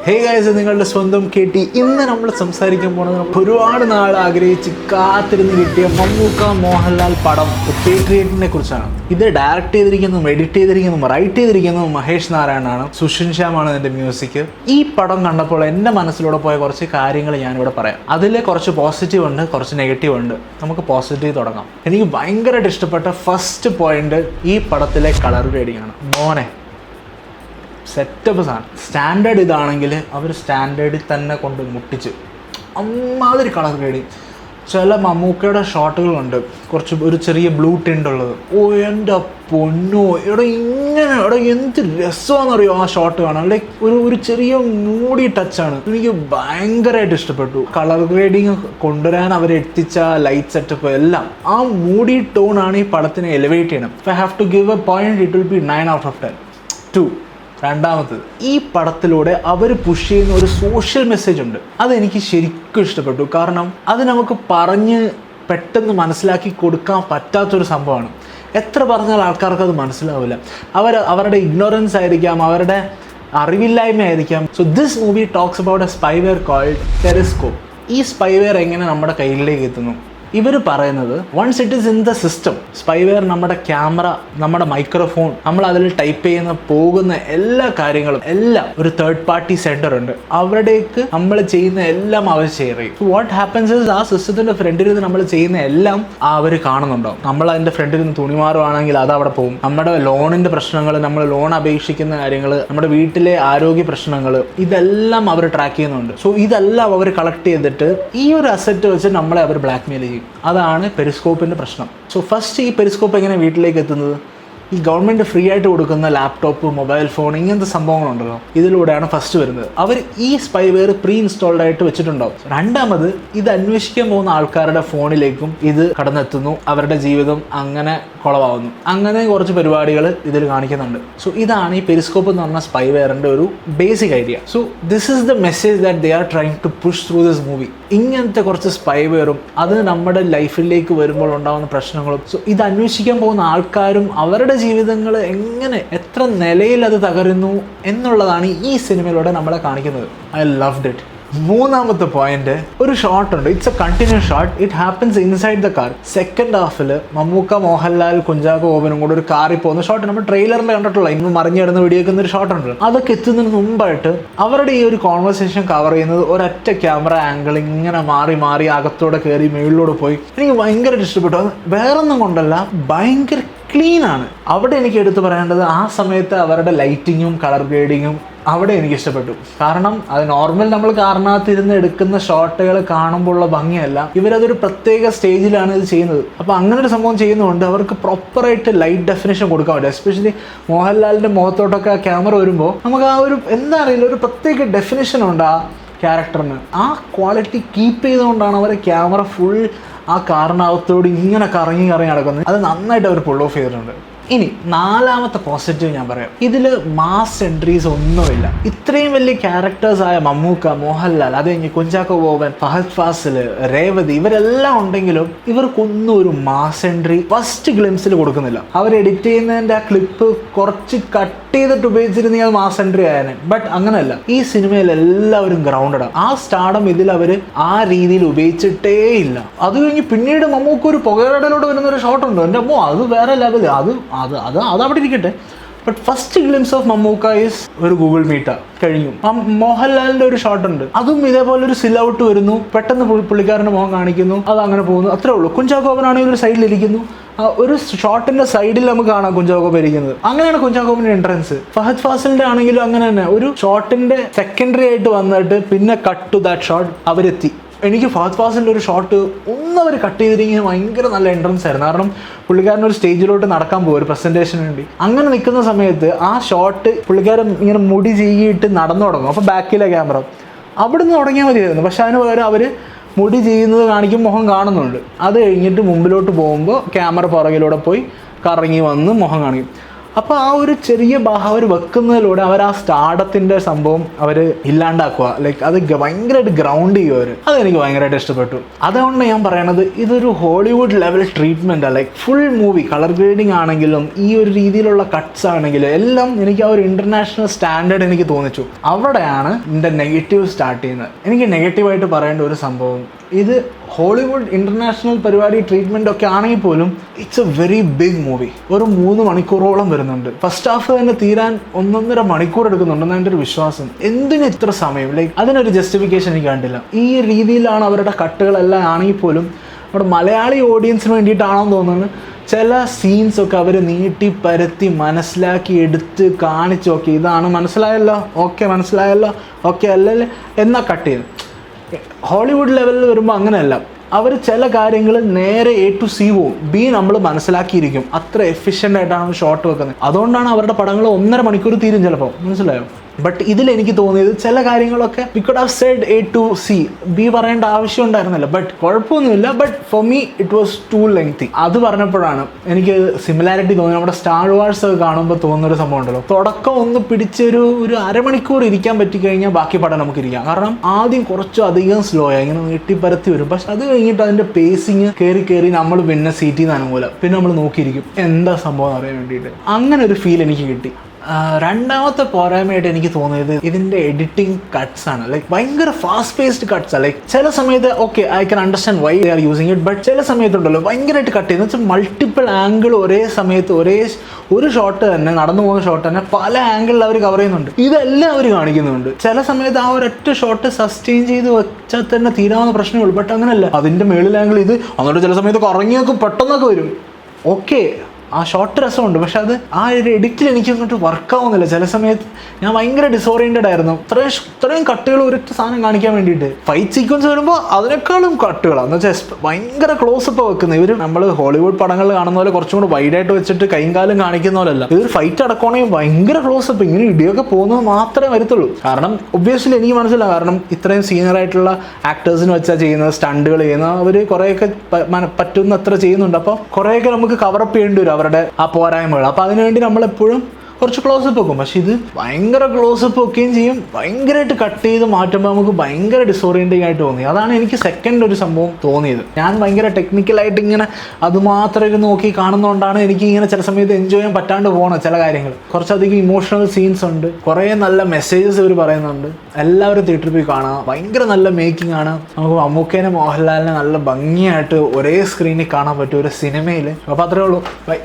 Hey guys, നിങ്ങളുടെ സ്വന്തം KT. ഇന്ന് നമ്മൾ സംസാരിക്കാൻ പോകുന്നത് ഒരുപാട് നാൾ ആഗ്രഹിച്ച് കാത്തിരുന്ന് കിട്ടിയ മമ്മൂക്ക മോഹൻലാൽ പടം പേട്രിയറ്റിനെ കുറിച്ചാണ്. ഇത് ഡയറക്റ്റ് ചെയ്തിരിക്കുന്നതും എഡിറ്റ് ചെയ്തിരിക്കുന്നതും റൈറ്റ് ചെയ്തിരിക്കുന്നതും മഹേഷ് നാരായണാണ്. സുഷിൻ ശ്യാമാണ് ഇതിൻ്റെ മ്യൂസിക്. ഈ പടം കണ്ടപ്പോൾ എൻ്റെ മനസ്സിലൂടെ പോയ കുറച്ച് കാര്യങ്ങൾ ഞാനിവിടെ പറയാം. അതിൽ കുറച്ച് പോസിറ്റീവ് ഉണ്ട്, കുറച്ച് നെഗറ്റീവ് ഉണ്ട്. നമുക്ക് പോസിറ്റീവ് തുടങ്ങാം. എനിക്ക് ഭയങ്കരമായിട്ട് ഇഷ്ടപ്പെട്ട ഫസ്റ്റ് പോയിന്റ് ഈ പടത്തിലെ കളർ ഗ്രേഡിംഗ് ആണ്. മോനെ സെറ്റപ്പ് സാധനം. സ്റ്റാൻഡേർഡ് ഇതാണെങ്കിൽ അവർ സ്റ്റാൻഡേർഡിൽ തന്നെ കൊണ്ട് മുട്ടിച്ച് അമ്മാതിരി കളർ ഗ്രേഡിങ്. ചില മമ്മൂക്കയുടെ ഷോട്ടുകളുണ്ട്, കുറച്ച് ഒരു ചെറിയ ബ്ലൂ ടിൻ്റ് ഉള്ളത്. ഓ എൻ്റെ പൊന്നോ, ഇവിടെ എന്ത് രസമാണെന്നറിയോ ആ ഷോട്ട് കാണാൻ. ലൈക്ക് ഒരു ചെറിയ മൂടി ടച്ചാണ്. എനിക്ക് ഭയങ്കരമായിട്ട് ഇഷ്ടപ്പെട്ടു. കളർ ഗ്രേഡിങ് കൊണ്ടുവരാൻ അവരെത്തിച്ച ലൈറ്റ് സെറ്റപ്പ് എല്ലാം ആ മൂടി ടോണാണ് ഈ പടത്തിനെ എലിവേറ്റ് ചെയ്യണം. If I have to give a point, it will be 9/10. 2. രണ്ടാമത്തത്, ഈ പടത്തിലൂടെ അവർ പുഷ് ചെയ്യുന്ന ഒരു സോഷ്യൽ മെസ്സേജ് ഉണ്ട്. അതെനിക്ക് ശരിക്കും ഇഷ്ടപ്പെട്ടു. കാരണം അത് നമുക്ക് പറഞ്ഞ് പെട്ടെന്ന് മനസ്സിലാക്കി കൊടുക്കാൻ പറ്റാത്തൊരു സംഭവമാണ്. എത്ര പറഞ്ഞാൽ ആൾക്കാർക്ക് അത് മനസ്സിലാവില്ല. അവരുടെ ഇഗ്നോറൻസ് ആയിരിക്കാം, അവരുടെ അറിവില്ലായ്മ ആയിരിക്കാം. So this movie talks about a spyware called periscope. ഈ സ്പൈവെയർ എങ്ങനെ നമ്മുടെ കയ്യിലേക്ക് എത്തുന്നു? ഇവർ പറയുന്നത് once it is in the system, spyware നമ്മുടെ ക്യാമറ, നമ്മുടെ മൈക്രോഫോൺ, നമ്മൾ അതിൽ ടൈപ്പ് ചെയ്യുന്ന പോകുന്ന എല്ലാ കാര്യങ്ങളും എല്ലാം ഒരു തേർഡ് പാർട്ടി സെൻറ്റർ ഉണ്ട്. അവിടേക്ക് നമ്മൾ ചെയ്യുന്ന എല്ലാം അവർ ഷെയർ ചെയ്യും. സോ വാട്ട് ഹാപ്പൻസ് ഇസ്, ആ സിസ്റ്റത്തിൻ്റെ ഫ്രണ്ടിൽ നിന്ന് നമ്മൾ ചെയ്യുന്ന എല്ലാം അവർ കാണുന്നുണ്ടാവും. നമ്മൾ അതിൻ്റെ ഫ്രണ്ടിൽ നിന്ന് തുണി മാറുവാണെങ്കിൽ അത് അവിടെ പോകും. നമ്മുടെ ലോണിൻ്റെ പ്രശ്നങ്ങൾ, നമ്മൾ ലോൺ അപേക്ഷിക്കുന്ന കാര്യങ്ങൾ, നമ്മുടെ വീട്ടിലെ ആരോഗ്യ പ്രശ്നങ്ങൾ, ഇതെല്ലാം അവർ ട്രാക്ക് ചെയ്യുന്നുണ്ട്. സോ ഇതെല്ലാം അവർ കളക്ട് ചെയ്തിട്ട് ഈ ഒരു അസറ്റ് വെച്ച് നമ്മളെ അവർ ബ്ലാക്ക്മെയിൽ ചെയ്യും. അതാണ് പെരിസ്കോപ്പിൻ്റെ പ്രശ്നം. സോ ഫസ്റ്റ് ഈ പെരിസ്കോപ്പ് എങ്ങനെ വീട്ടിലേക്ക് എത്തുന്നത്? ഈ ഗവൺമെൻറ് ഫ്രീ ആയിട്ട് കൊടുക്കുന്ന ലാപ്ടോപ്പ്, മൊബൈൽ ഫോൺ, ഇങ്ങനത്തെ സംഭവങ്ങളുണ്ടല്ലോ, ഇതിലൂടെയാണ് ഫസ്റ്റ് വരുന്നത്. അവർ ഈ സ്പൈവെയർ പ്രീ ഇൻസ്റ്റാൾഡ് ആയിട്ട് വെച്ചിട്ടുണ്ടാവും. രണ്ടാമത്, ഇത് അന്വേഷിക്കാൻ പോകുന്ന ആൾക്കാരുടെ ഫോണിലേക്കും ഇത് കടന്നെത്തുന്നു. അവരുടെ ജീവിതം അങ്ങനെ കുളമാവുന്നു. അങ്ങനെ കുറച്ച് പരിപാടികൾ ഇതിൽ കാണിക്കുന്നുണ്ട്. സോ ഇതാണ് ഈ പെരിസ്കോപ്പ് എന്ന് പറഞ്ഞ സ്പൈവെയറിൻ്റെ ഒരു basic idea. So this is the message that they are trying to push through this movie. ഇങ്ങനത്തെ കുറച്ച് സ്പൈവെയറും അത് നമ്മുടെ ലൈഫിലേക്ക് വരുമ്പോൾ ഉണ്ടാകുന്ന പ്രശ്നങ്ങളും, സോ ഇത് അന്വേഷിക്കാൻ പോകുന്ന ആൾക്കാരും അവരുടെ ജീവിതങ്ങൾ എങ്ങനെ, എത്ര നിലയിൽ അത് തകരുന്നു എന്നുള്ളതാണ് ഈ സിനിമയിലൂടെ നമ്മളെ കാണിക്കുന്നത്. I loved it. മൂന്നാമത്തെ പോയിന്റ്, ഒരു ഷോട്ട് ഉണ്ട്. It's A continuous shot. It happens inside the car. Second ഹാഫിൽ മമ്മൂക്ക, മോഹൻലാൽ, കുഞ്ചാക്കോ ബോബനും കൂടെ ഒരു കാറിൽ പോകുന്ന ഷോട്ട് നമ്മൾ ട്രെയിലറിൽ കണ്ടിട്ടുള്ള, ഇന്ന് മറിഞ്ഞിടുന്ന വീഡിയോ ഒരു ഷോട്ട് ഉണ്ട്. അതൊക്കെ എത്തുന്നതിന് മുമ്പായിട്ട് അവരുടെ ഈ ഒരു കോൺവെർസേഷൻ കവർ ചെയ്യുന്നത് ഒരൊറ്റ ക്യാമറ ആംഗിൾ ഇങ്ങനെ മാറി മാറി അകത്തോടെ കയറി മേളിലൂടെ പോയി. എനിക്ക് ഭയങ്കരമായിട്ട് ഇഷ്ടപ്പെട്ടു. അത് വേറൊന്നും കൊണ്ടല്ല, ഭയങ്കര ക്ലീൻ ആണ്. അവിടെ എനിക്ക് എടുത്തു പറയേണ്ടത് ആ സമയത്ത് അവരുടെ ലൈറ്റിങ്ങും കളർ ഗ്രേഡിങ്ങും അവിടെ എനിക്ക് ഇഷ്ടപ്പെട്ടു. കാരണം അത് നോർമൽ നമ്മൾ കാറിനകത്തിരുന്ന് എടുക്കുന്ന ഷോട്ടുകൾ കാണുമ്പോൾ ഉള്ള ഭംഗിയല്ല, ഇവരതൊരു പ്രത്യേക സ്റ്റേജിലാണ് ഇത് ചെയ്യുന്നത്. അപ്പോൾ അങ്ങനെ ഒരു സംഭവം ചെയ്യുന്നതുകൊണ്ട് അവർക്ക് പ്രോപ്പറായിട്ട് ലൈറ്റ് ഡെഫിനേഷൻ കൊടുക്കാൻ പറ്റും. എസ്പെഷ്യലി മോഹൻലാലിൻ്റെ മുഖത്തോട്ടൊക്കെ ആ ക്യാമറ വരുമ്പോൾ നമുക്ക് ആ ഒരു എന്താ അറിയില്ല, ഒരു പ്രത്യേക ഡെഫിനേഷൻ ഉണ്ട് ആ ക്യാരക്ടറിന്. ആ ക്വാളിറ്റി കീപ്പ് ചെയ്തുകൊണ്ടാണ് അവർ ക്യാമറ ഫുൾ ആ കാറിനകത്തോട് ഇങ്ങനെ കറങ്ങി നടക്കുന്നത്. അത് നന്നായിട്ട് അവർ പുൾ ഓഫ് ചെയ്തിട്ടുണ്ട്. ഇനി നാലാമത്തെ പോസിറ്റീവ് ഞാൻ പറയാം. ഇതിൽ മാസ് എൻട്രീസ് ഒന്നുമില്ല. ഇത്രയും വലിയ ക്യാരക്ടേഴ്സായ മമ്മൂക്ക, മോഹൻലാൽ, അത് കഴിഞ്ഞ് കുഞ്ചാക്കോ ബോബൻ, ഫഹദ് ഫാസിൽ, രേവതി, ഇവരെല്ലാം ഉണ്ടെങ്കിലും ഇവർക്കൊന്നും ഒരു മാസ് എൻട്രി ഫസ്റ്റ് ഗ്ലിംസിൽ കൊടുക്കുന്നില്ല. അവർ എഡിറ്റ് ചെയ്യുന്നതിൻ്റെ ആ ക്ലിപ്പ് കുറച്ച് കട്ട് ചെയ്തിട്ട് ഉപയോഗിച്ചിരുന്നെങ്കിൽ അത് മാസ് എൻട്രി ആയാലും. ബട്ട് അങ്ങനെയല്ല. ഈ സിനിമയിൽ എല്ലാവരും ഗ്രൗണ്ടഡാണ്. ആ സ്റ്റാർഡം ഇതിൽ അവർ ആ രീതിയിൽ ഉപയോഗിച്ചിട്ടേ ഇല്ല. അത് കഴിഞ്ഞ് പിന്നീട് മമ്മൂക്ക ഒരു പുകയിടലോട് വരുന്നൊരു ഷോട്ടുണ്ട്. എൻ്റെ അമ്മോ, അത് വേറെ ലെവൽ. അത് അവിടെ ഇരിക്കട്ടെ. But first glimpse of Mammukka is ഒരു ഗൂഗിൾ മീറ്റാ കഴിഞ്ഞു. ആ മോഹൻലാലിൻ്റെ ഒരു ഷോട്ട് ഉണ്ട്, അതും ഇതേപോലെ ഒരു സിൽ ഔട്ട് വരുന്നു, പെട്ടെന്ന് പുള്ളിക്കാരൻ്റെ മുഖം കാണിക്കുന്നു, അത് അങ്ങനെ പോകുന്നു, അത്രേ ഉള്ളൂ. കുഞ്ചാക്കോബനാണെങ്കിൽ ഒരു സൈഡിലിരിക്കുന്നു, ഒരു ഷോട്ടിൻ്റെ സൈഡിൽ നമുക്ക് കാണാം കുഞ്ചാക്കോബൻ ഇരിക്കുന്നത്. അങ്ങനെയാണ് കുഞ്ചാക്കോബൻ്റെ എൻട്രൻസ്. ഫഹദ് ഫാസിലിൻ്റെ ആണെങ്കിലും അങ്ങനെ തന്നെ, ഒരു ഷോട്ടിൻ്റെ സെക്കൻഡറി ആയിട്ട് വന്നിട്ട് പിന്നെ കട്ട് ടു ദാറ്റ് ഷോട്ട് അവരെത്തി. എനിക്ക് ഫഹദ് ഫാസിലിൻ്റെ ഒരു ഷോട്ട് ഒന്നവർ കട്ട് ചെയ്തിരിക്കുന്നത് ഭയങ്കര നല്ല എൻട്രൻസ് ആയിരുന്നു. കാരണം പുള്ളിക്കാരൻ ഒരു സ്റ്റേജിലോട്ട് നടക്കാൻ പോകും ഒരു പ്രസൻറ്റേഷന് വേണ്ടി. അങ്ങനെ നിൽക്കുന്ന സമയത്ത് ആ ഷോട്ട് പുള്ളിക്കാരൻ ഇങ്ങനെ മുടി ചെയ്യിട്ട് നടന്നു തുടങ്ങും. അപ്പോൾ ബാക്കിലെ ക്യാമറ അവിടെ നിന്ന് തുടങ്ങിയാൽ മതിയായിരുന്നു. പക്ഷെ അതിന് പകരം അവർ മുടി ചെയ്യുന്നത് കാണിക്കും, മുഖം കാണുന്നുണ്ട്. അത് കഴിഞ്ഞിട്ട് മുമ്പിലോട്ട് പോകുമ്പോൾ ക്യാമറ പുറകിലൂടെ പോയി കറങ്ങി വന്ന് മുഖം കാണിക്കും. അപ്പോൾ ആ ഒരു ചെറിയ ഭാഗം അവർ വെക്കുന്നതിലൂടെ അവർ ആ സ്റ്റാർഡത്തിൻ്റെ സംഭവം അവർ ഇല്ലാണ്ടാക്കുക. ലൈക്ക് അത് ഭയങ്കരമായിട്ട് ഗ്രൗണ്ട് ചെയ്യുക അവർ. അതെനിക്ക് ഭയങ്കരമായിട്ട് ഇഷ്ടപ്പെട്ടു. അതുകൊണ്ട് ഞാൻ പറയണത് ഇതൊരു ഹോളിവുഡ് ലെവൽ ട്രീറ്റ്മെൻറ്റാണ്. Like full movie colour grading ആണെങ്കിലും ഈ ഒരു രീതിയിലുള്ള കട്ട്സ് ആണെങ്കിലും എല്ലാം എനിക്ക് ആ ഒരു ഇൻ്റർനാഷണൽ സ്റ്റാൻഡേർഡ് എനിക്ക് തോന്നിച്ചു. അവിടെയാണ് എൻ്റെ നെഗറ്റീവ് സ്റ്റാർട്ട് ചെയ്യുന്നത്. എനിക്ക് നെഗറ്റീവായിട്ട് പറയേണ്ട ഒരു സംഭവം, ഇത് ഹോളിവുഡ് ഇൻ്റർനാഷണൽ പരിപാടി ട്രീറ്റ്മെൻ്റ് ഒക്കെ ആണെങ്കിൽ പോലും it's a very big movie. ഒരു 3 മണിക്കൂറോളം വരുന്നുണ്ട്. ഫസ്റ്റ് ഹാഫ് തന്നെ തീരാൻ 1.5 മണിക്കൂർ എടുക്കുന്നുണ്ടെന്ന് എൻ്റെ ഒരു വിശ്വാസം. എന്തിന് ഇത്ര സമയം? ലൈക്ക് അതിനൊരു ജസ്റ്റിഫിക്കേഷൻ എനിക്ക് കണ്ടില്ല. ഈ രീതിയിലാണ് അവരുടെ കട്ടുകളെല്ലാം ആണെങ്കിൽ പോലും നമ്മുടെ മലയാളി ഓഡിയൻസിന് വേണ്ടിയിട്ടാണെന്ന് തോന്നുന്നു ചില സീൻസൊക്കെ അവർ നീട്ടി പരത്തി മനസ്സിലാക്കി എടുത്ത് കാണിച്ച്, ഓക്കെ ഇതാണ് മനസ്സിലായല്ലോ, ഓക്കെ മനസ്സിലായല്ലോ, ഓക്കെ അല്ലല്ലേ എന്നാൽ കട്ട് ചെയ്തു. ഹോളിവുഡ് ലെവലിൽ വരുമ്പോൾ അങ്ങനെയല്ല. അവർ ചില കാര്യങ്ങൾ നേരെ A to C പോവും, B നമ്മൾ മനസ്സിലാക്കിയിരിക്കും. അത്ര എഫിഷ്യൻ്റ് ആയിട്ടാണ് ഷോട്ട് വെക്കുന്നത്. അതുകൊണ്ടാണ് അവരുടെ പടങ്ങൾ 1.5 മണിക്കൂർ തീരും ചിലപ്പോൾ, മനസ്സിലായോ? ബട്ട് ഇതിലെനിക്ക് തോന്നിയത് ചില കാര്യങ്ങളൊക്കെ we could have said A to C, B പറയേണ്ട ആവശ്യം ഉണ്ടായിരുന്നില്ല. ബട്ട് കുഴപ്പമൊന്നുമില്ല. But for me it was too lengthy. അത് പറഞ്ഞപ്പോഴാണ് എനിക്ക് സിമിലാരിറ്റി തോന്നി. നമ്മുടെ സ്റ്റാർ വാർസ് ഒക്കെ കാണുമ്പോൾ തോന്നുന്നൊരു സംഭവം ഉണ്ടല്ലോ, തുടക്കം ഒന്ന് പിടിച്ചൊരു അരമണിക്കൂർ ഇരിക്കാൻ പറ്റിക്കഴിഞ്ഞാൽ ബാക്കി പടം നമുക്ക് ഇരിക്കാം. കാരണം ആദ്യം കുറച്ചധികം സ്ലോ ആയി, ഇങ്ങനെ നീട്ടിപ്പരത്തി വരും. പക്ഷെ അത് കഴിഞ്ഞിട്ട് അതിൻ്റെ പേസിങ് കയറി നമ്മൾ പിന്നെ സീറ്റിൽ നിന്ന് അനുകൂല പിന്നെ നമ്മൾ നോക്കിയിരിക്കും എന്താ സംഭവം അറിയാൻ വേണ്ടിയിട്ട്. അങ്ങനെ ഒരു ഫീൽ എനിക്ക് കിട്ടി. രണ്ടാമത്തെ പോരായ്മയായിട്ട് എനിക്ക് തോന്നിയത് ഇതിൻ്റെ എഡിറ്റിംഗ് കട്ട്സ് ആണ്. ലൈക്ക് ഭയങ്കര ഫാസ്റ്റ് പേസ്ഡ് കട്ട്സ് ആണ്. ലൈക്ക് ചില സമയത്ത് okay I can understand why they are using it. But ചില സമയത്തുണ്ടല്ലോ ഭയങ്കരമായിട്ട് കട്ട് ചെയ്യുന്നത് വെച്ചാൽ മൾട്ടിപ്പിൾ ആംഗിൾ ഒരേ സമയത്ത് ഒരു ഷോട്ട് തന്നെ, നടന്നു പോകുന്ന ഷോട്ട് തന്നെ പല ആംഗിളിൽ അവർ കവർ ചെയ്യുന്നുണ്ട്. ഇതെല്ലാം അവർ കാണിക്കുന്നുണ്ട്. ചില സമയത്ത് ആ ഒരൊറ്റ ഷോട്ട് സസ്റ്റെയിൻ ചെയ്ത് വെച്ചാൽ തന്നെ തീരാവുന്ന പ്രശ്നമുള്ളൂ. ബട്ട് അങ്ങനെയല്ല, അതിൻ്റെ മേളിൽ ആംഗിൾ ഇത് എന്നിട്ട് ചില സമയത്ത് കറങ്ങിയൊക്കെ പെട്ടെന്നൊക്കെ വരും. ഓക്കെ ആ ഷോർട്ട് രസമുണ്ട്, പക്ഷെ അത് ആ ഒരു എഡിറ്റിൽ എനിക്ക് അങ്ങോട്ട് വർക്കാവുന്നില്ല. ചില സമയത്ത് ഞാൻ ഭയങ്കര ഡിസോറിയൻറ്റഡ് ആയിരുന്നു. ഇത്രയും കട്ടുകൾ ഒരൊറ്റ സാധനം കാണിക്കാൻ വേണ്ടിയിട്ട്. ഫൈറ്റ് സീക്വൻസ് വരുമ്പോൾ അതിനേക്കാളും കട്ടുകളാണ്. എന്ന് വെച്ചാൽ ഭയങ്കര ക്ലോസപ്പ് വെക്കുന്നത്. ഇവർ നമ്മൾ ഹോളിവുഡ് പടങ്ങൾ കാണുന്ന പോലെ കുറച്ചും കൂടെ വൈഡായിട്ട് വെച്ചിട്ട് കൈയും കാലും കാണിക്കുന്ന പോലെയല്ല. ഇതൊരു ഫൈറ്റ് അടക്കണമെങ്കിൽ ഭയങ്കര ക്ലോസപ്പ്, ഇങ്ങനെ ഇടിയൊക്കെ പോകുന്നത് മാത്രമേ വരത്തുള്ളൂ. കാരണം ഒബ്വിയസ്ലി എനിക്ക് മനസ്സിലാവും, കാരണം ഇത്രയും സീനിയറായിട്ടുള്ള ആക്ടേഴ്സിന് വെച്ചാൽ ചെയ്യുന്നത്, സ്റ്റണ്ടുകൾ ചെയ്യുന്നത്, അവർ കുറേയൊക്കെ പറ്റുന്നത്ര ചെയ്യുന്നുണ്ട്. അപ്പോൾ കുറേയൊക്കെ നമുക്ക് കവറപ്പ് ചെയ്യേണ്ടി വരും അവരുടെ ആ പോരായ്മകൾ. അപ്പോൾ അതിനുവേണ്ടി നമ്മളെപ്പോഴും കുറച്ച് ക്ലോസപ്പ് വെക്കും. പക്ഷെ ഇത് ഭയങ്കര ക്ലോസപ്പ് വെക്കുകയും ചെയ്യും, ഭയങ്കരമായിട്ട് കട്ട് ചെയ്ത് മാറ്റുമ്പോൾ നമുക്ക് ഭയങ്കര ഡിസോറിയൻറ്റിംഗ് ആയിട്ട് തോന്നി. അതാണ് എനിക്ക് സെക്കൻഡ് ഒരു സംഭവം തോന്നിയത്. ഞാൻ ഭയങ്കര ടെക്നിക്കലായിട്ട് ഇങ്ങനെ അതുമാത്രം ഇരുന്ന് നോക്കി കാണുന്നതുകൊണ്ടാണ് എനിക്ക് ഇങ്ങനെ ചില സമയത്ത് എൻജോയ് ചെയ്യാൻ പറ്റാണ്ട് പോകണം. ചില കാര്യങ്ങൾ കുറച്ചധികം ഇമോഷണൽ സീൻസ് ഉണ്ട്, കുറേ നല്ല മെസ്സേജസ് ഇവർ പറയുന്നുണ്ട്. എല്ലാവരും തിയേറ്ററിൽ പോയി കാണുക. ഭയങ്കര നല്ല മേക്കിംഗ് ആണ്. നമുക്ക് മമ്മൂക്കേനെ മോഹൻലാലിനെ നല്ല ഭംഗിയായിട്ട് ഒരേ സ്ക്രീനിൽ കാണാൻ പറ്റും ഒരു സിനിമയിൽ. അപ്പോൾ അത്രേ ഉള്ളൂ. ബൈ.